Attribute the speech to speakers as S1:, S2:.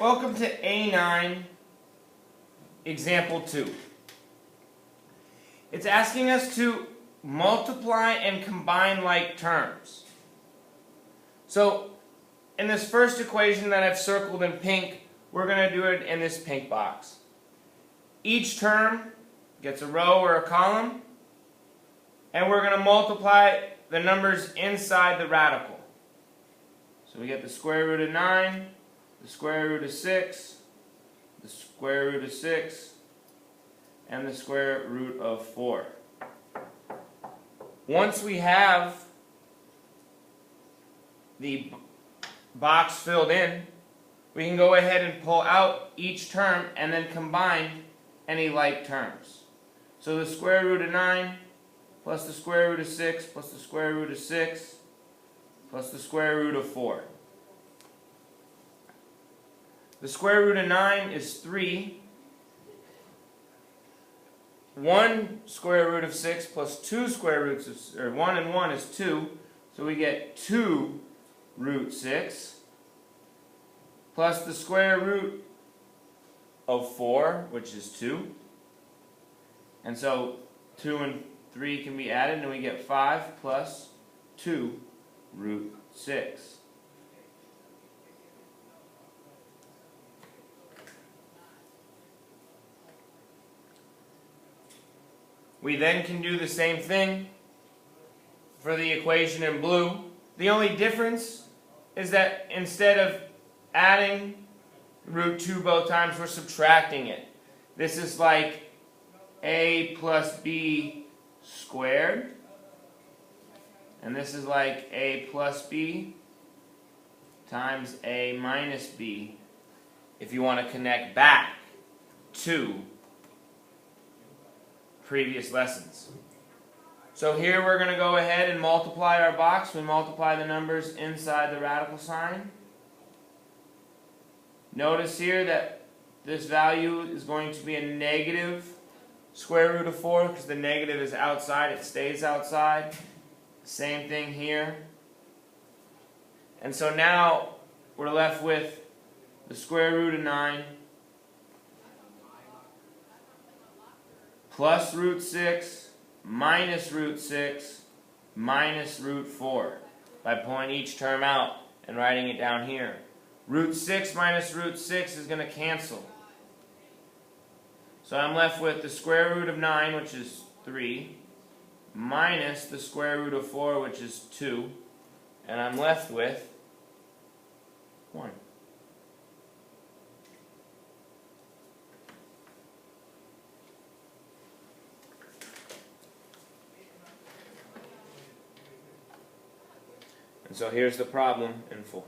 S1: Welcome to A9, example 2. It's asking us to multiply and combine like terms. So, in this first equation that I've circled in pink, we're going to do it in this pink box. Each term gets a row or a column, and we're going to multiply the numbers inside the radical. So we get the square root of 9, the square root of 6, the square root of 6, and the square root of 4. Once we have the box filled in, we can go ahead and pull out each term and then combine any like terms. So the square root of 9 plus the square root of 6 plus the square root of 6 plus the square root of 4. The square root of 9 is 3. 1 square root of 6 plus 2 square roots of, or 1 and 1 is 2. So we get 2 root 6 plus the square root of 4, which is 2. And so 2 and 3 can be added, and we get 5 plus 2 root 6. We then can do the same thing for the equation in blue. The only difference is that instead of adding root 2 both times, we're subtracting it. This is like a plus b squared, and this is like a plus b times a minus b if you want to connect back to previous lessons. So here we're going to go ahead and multiply our box. We multiply the numbers inside the radical sign. Notice here that this value is going to be a negative square root of 4 because the negative is outside, it stays outside. Same thing here. And so now we're left with the square root of 9 plus root 6 minus root 6 minus root 4 by pulling each term out and writing it down here. Root 6 minus root 6 is going to cancel. So I'm left with the square root of 9, which is 3, minus the square root of 4, which is 2, and I'm left with 1. And so here's the problem in full.